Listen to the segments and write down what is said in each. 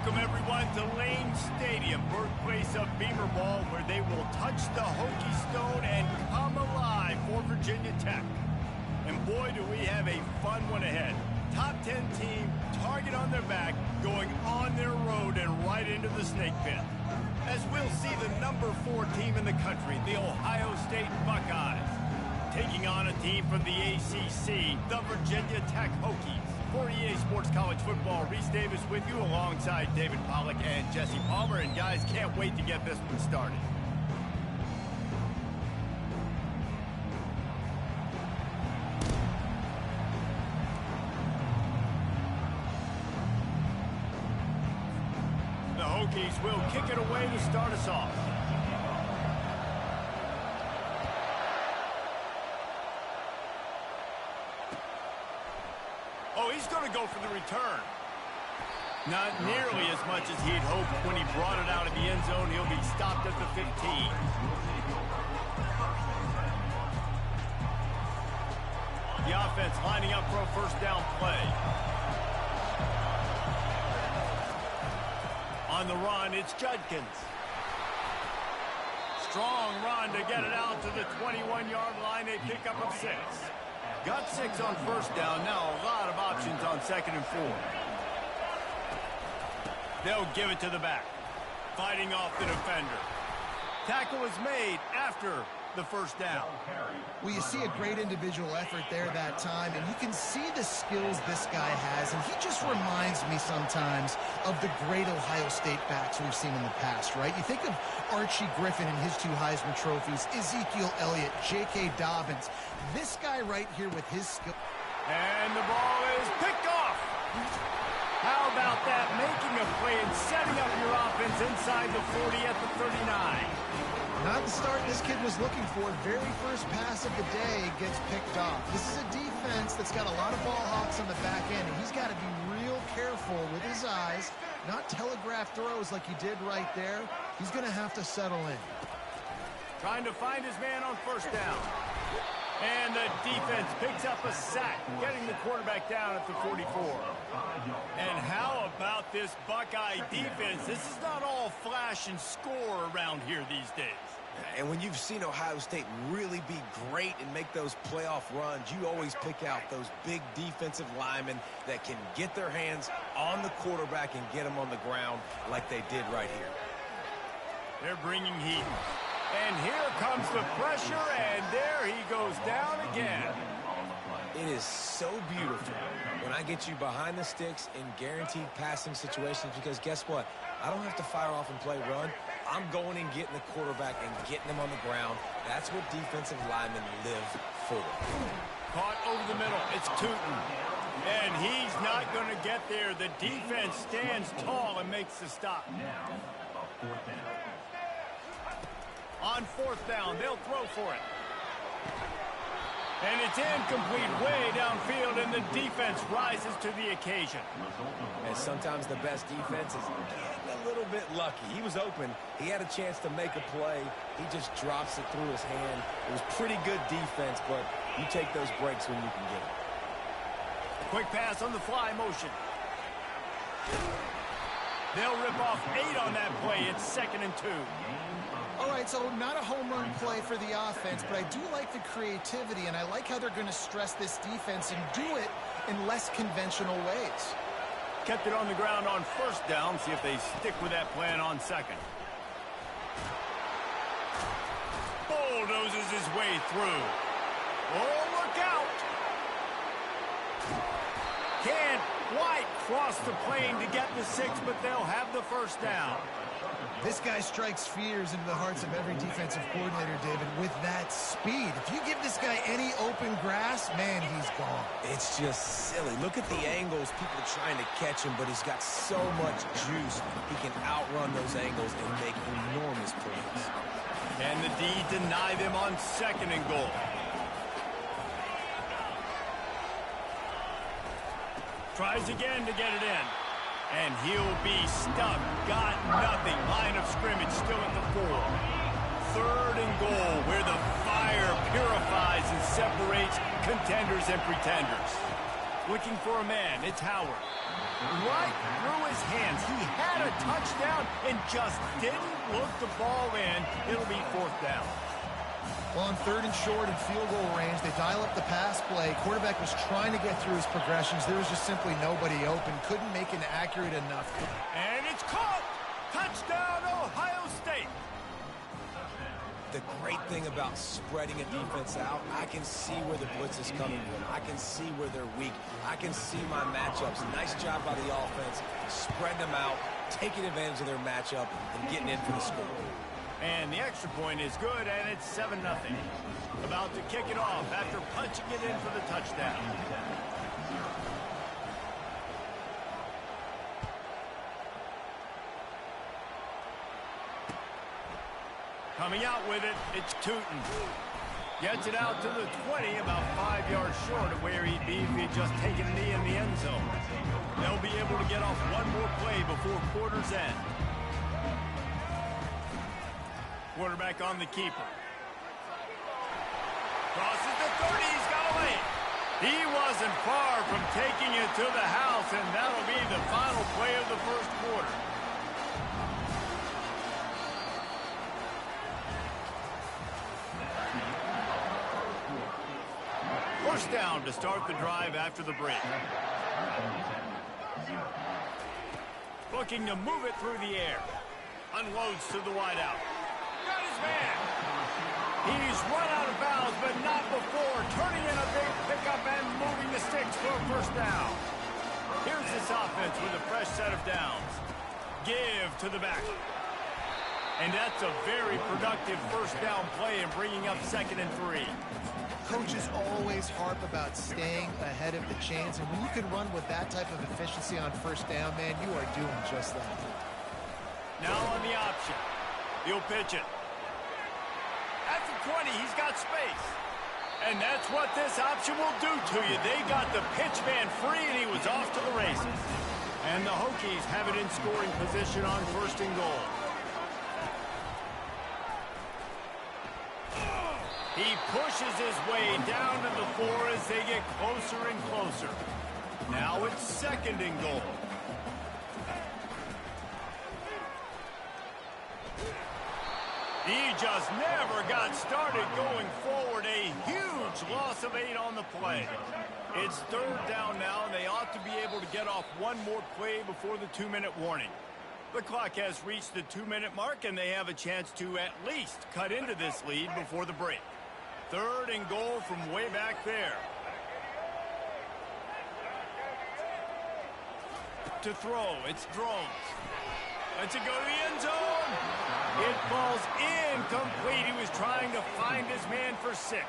Welcome, everyone, to Lane Stadium, birthplace of Beamer Ball, where they will touch the Hokie Stone and come alive for Virginia Tech. And boy, do we have a fun one ahead. Top 10 team, target on their back, going on their road and right into the snake pit. As we'll see the number 4 team in the country, the Ohio State Buckeyes, taking on a team from the ACC, the Virginia Tech Hokies. For EA Sports College Football, Reese Davis with you alongside David Pollack and Jesse Palmer. And guys, can't wait to get this one started. The Hokies will kick it away to start us off. Oh, he's going to go for the return. Not nearly as much as he'd hoped when he brought it out of the end zone. He'll be stopped at the 15. The offense lining up for a first down play. On the run, it's Judkins. Strong run to get it out to the 21-yard line. A pickup of 6. Got 6 on first down. Now a lot of options on 2nd and 4. They'll give it to the back. Fighting off the defender. Tackle is made after the first down. Well, you see a great individual effort there that time, and you can see the skills this guy has, and he just reminds me sometimes of the great Ohio State backs we've seen in the past, right? You think of Archie Griffin and his 2 Heisman trophies, Ezekiel Elliott, J.K. Dobbins. This guy right here with his skill. And the ball is picked off. How about that? Making a play and setting up your offense inside the 40 at the 39. Not the start this kid was looking for. Very first pass of the day gets picked off. This is a defense that's got a lot of ball hawks on the back end, and he's got to be real careful with his eyes, not telegraph throws like he did right there. He's going to have to settle in. Trying to find his man on first down. And the defense picks up a sack, getting the quarterback down at the 44. And how about this Buckeye defense? This is not all flash and score around here these days. And when you've seen Ohio State really be great and make those playoff runs, you always pick out those big defensive linemen that can get their hands on the quarterback and get him on the ground like they did right here. They're bringing heat. And here comes the pressure, and there he goes down again. It is so beautiful when I get you behind the sticks in guaranteed passing situations, because guess what? I don't have to fire off and play run. I'm going and getting the quarterback and getting him on the ground. That's what defensive linemen live for. Caught over the middle. It's Tootin. And he's not going to get there. The defense stands tall and makes the stop. On 4th down, they'll throw for it. And it's incomplete, way downfield, and the defense rises to the occasion. And sometimes the best defense is getting a little bit lucky. He was open. He had a chance to make a play. He just drops it through his hand. It was pretty good defense, but you take those breaks when you can get it. Quick pass on the fly motion. They'll rip off 8 on that play. It's 2nd and 2. All right, so not a home run play for the offense, but I do like the creativity, and I like how they're going to stress this defense and do it in less conventional ways. Kept it on the ground on first down. See if they stick with that plan on 2nd. Bulldozes his way through. Oh, look out! Can't quite cross the plane to get the 6, but they'll have the first down. This guy strikes fears into the hearts of every defensive coordinator, David, with that speed. If you give this guy any open grass, man, he's gone. It's just silly. Look at the angles, people trying to catch him, but he's got so much juice. He can outrun those angles and make enormous plays. And the D deny them on 2nd and goal. Tries again to get it in. And he'll be stuck. Got nothing. Line of scrimmage still at the 4. 3rd and goal, where the fire purifies and separates contenders and pretenders. Looking for a man. It's Howard. right through his hands. He had a touchdown and just didn't look the ball in. It'll be 4th down. Well, on 3rd and short and field goal range, they dial up the pass play. Quarterback was trying to get through his progressions. There was just simply nobody open. Couldn't make it accurate enough. And it's caught! Touchdown, Ohio State! The great thing about spreading a defense out, I can see where the blitz is coming from. I can see where they're weak. I can see my matchups. Nice job by the offense, spreading them out, taking advantage of their matchup, and getting in for the score. And the extra point is good, and it's 7-0. About to kick it off after punching it in for the touchdown. Coming out with it, it's Tootin. Gets it out to the 20, about 5 yards short of where he'd be if he'd just taken a knee in the end zone. They'll be able to get off one more play before quarter's end. Quarterback on the keeper. Crosses the 30, he's got a lane. He wasn't far from taking it to the house, and that'll be the final play of the first quarter. First down to start the drive after the break. Looking to move it through the air. Unloads to the wideout. Got his man. He's run out of bounds, but not before turning in a big pickup and moving the sticks for a first down. Here's this offense with a fresh set of downs. Give to the back. And that's a very productive first down play and bringing up 2nd and 3. Coaches always harp about staying ahead of the chains, and when you can run with that type of efficiency on first down, man, you are doing just that. Now on the option. He'll pitch it. At the 20, he's got space. And that's what this option will do to you. They got the pitch man free, and he was off to the races. And the Hokies have it in scoring position on 1st and goal. He pushes his way down to the 4 as they get closer and closer. Now it's 2nd and goal. He just never got started going forward. A huge loss of 8 on the play. It's 3rd down now, and they ought to be able to get off one more play before the 2-minute warning. The clock has reached the 2-minute mark, and they have a chance to at least cut into this lead before the break. 3rd and goal from way back there. To throw, it's Drones. Lets it go to the end zone. It falls incomplete. He was trying to find his man for 6.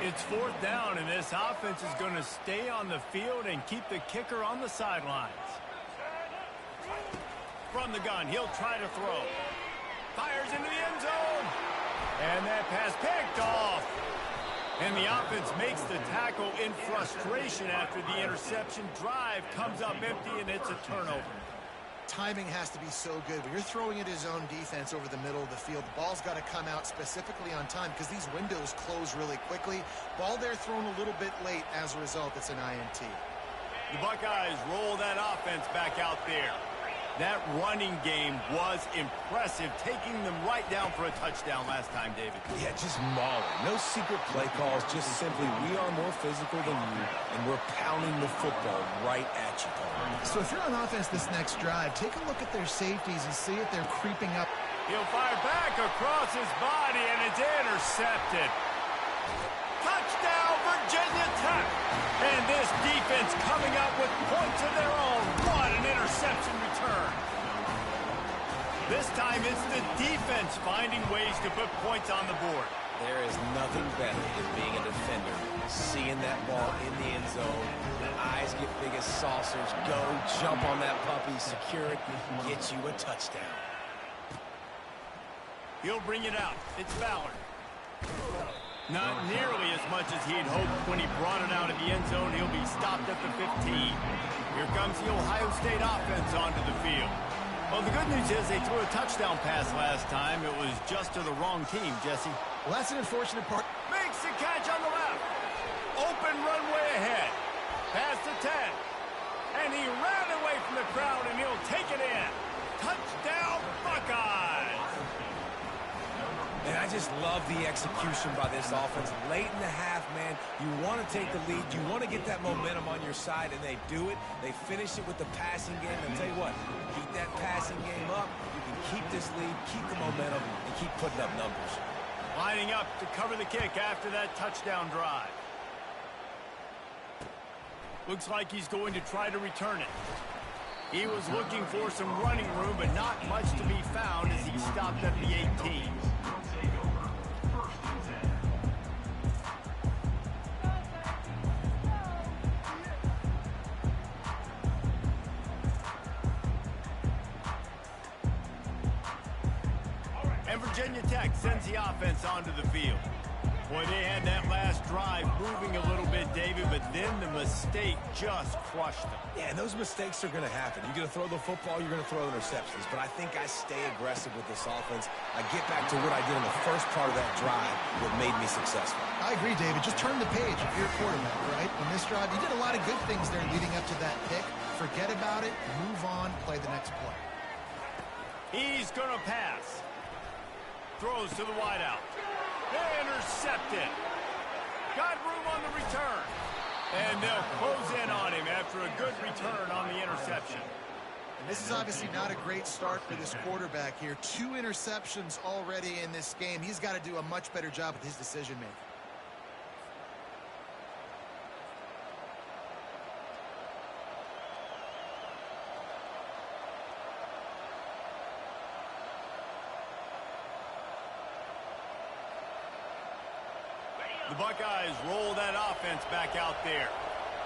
It's 4th down, and this offense is going to stay on the field and keep the kicker on the sidelines. From the gun, he'll try to throw. Fires into the end zone. And that pass picked off. And the offense makes the tackle in frustration after the interception. Drive comes up empty, and it's a turnover. Timing has to be so good. When you're throwing at his own defense over the middle of the field, the ball's got to come out specifically on time because these windows close really quickly. Ball there thrown a little bit late. As a result, it's an INT. The Buckeyes roll that offense back out there. That running game was impressive, taking them right down for a touchdown last time, David. Yeah, just mauling. No secret play calls, just simply we are more physical than you, and we're pounding the football right at you, Paul. So if you're on offense this next drive, take a look at their safeties and see if they're creeping up. He'll fire back across his body, and it's intercepted. Touchdown, Virginia Tech. And this defense coming up with points of their own. What an interception return. This time it's the defense finding ways to put points on the board. There is nothing better than being a defender, seeing that ball in the end zone, the eyes get big as saucers, go, jump on that puppy, secure it, get you a touchdown. He'll bring it out. It's Ballard. Not nearly as much as he'd hoped when he brought it out of the end zone. He'll be stopped at the 15. Here comes the Ohio State offense onto the field. Well, the good news is they threw a touchdown pass last time. It was just to the wrong team, Jesse. Well, that's an unfortunate part. Makes the catch on the left. Open runway ahead. Past the 10. And he ran just love the execution by this offense. Late in the half, man, you want to take the lead. You want to get that momentum on your side, and they do it. They finish it with the passing game. And I'll tell you what, keep that passing game up. You can keep this lead, keep the momentum, and keep putting up numbers. Lining up to cover the kick after that touchdown drive. Looks like he's going to try to return it. He was looking for some running room, but not much to be found as he stopped at the 18. And Virginia Tech sends the offense onto the field. Boy, they had that last drive moving a little bit, David, but then the mistake just crushed them. Yeah, and those mistakes are going to happen. You're going to throw the football, you're going to throw interceptions. But I think I stay aggressive with this offense. I get back to what I did in the first part of that drive that made me successful. I agree, David. Just turn the page if you're a quarterback, right? In this drive, you did a lot of good things there leading up to that pick. Forget about it, move on, play the next play. He's going to pass. Throws to the wideout. Intercepted. Got room on the return. And they'll close in on him after a good return on the interception. And this is obviously not a great start for this quarterback here. 2 interceptions already in this game. He's got to do a much better job with his decision-making. The Buckeyes roll that offense back out there.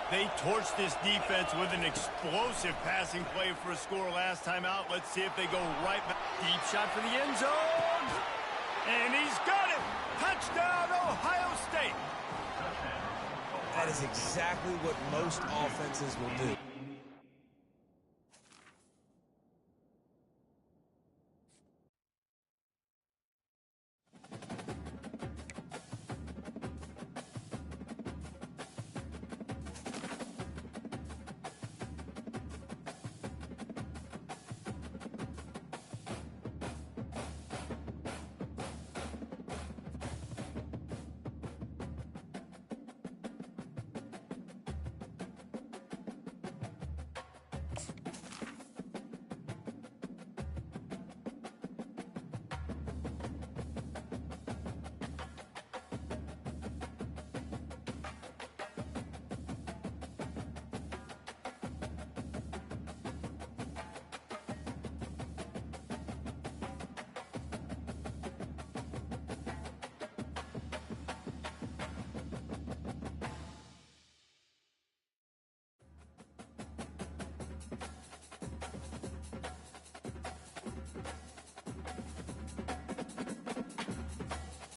They torched this defense with an explosive passing play for a score last time out. Let's see if they go right back. Deep shot for the end zone. And he's got it. Touchdown, Ohio State. That is exactly what most offenses will do.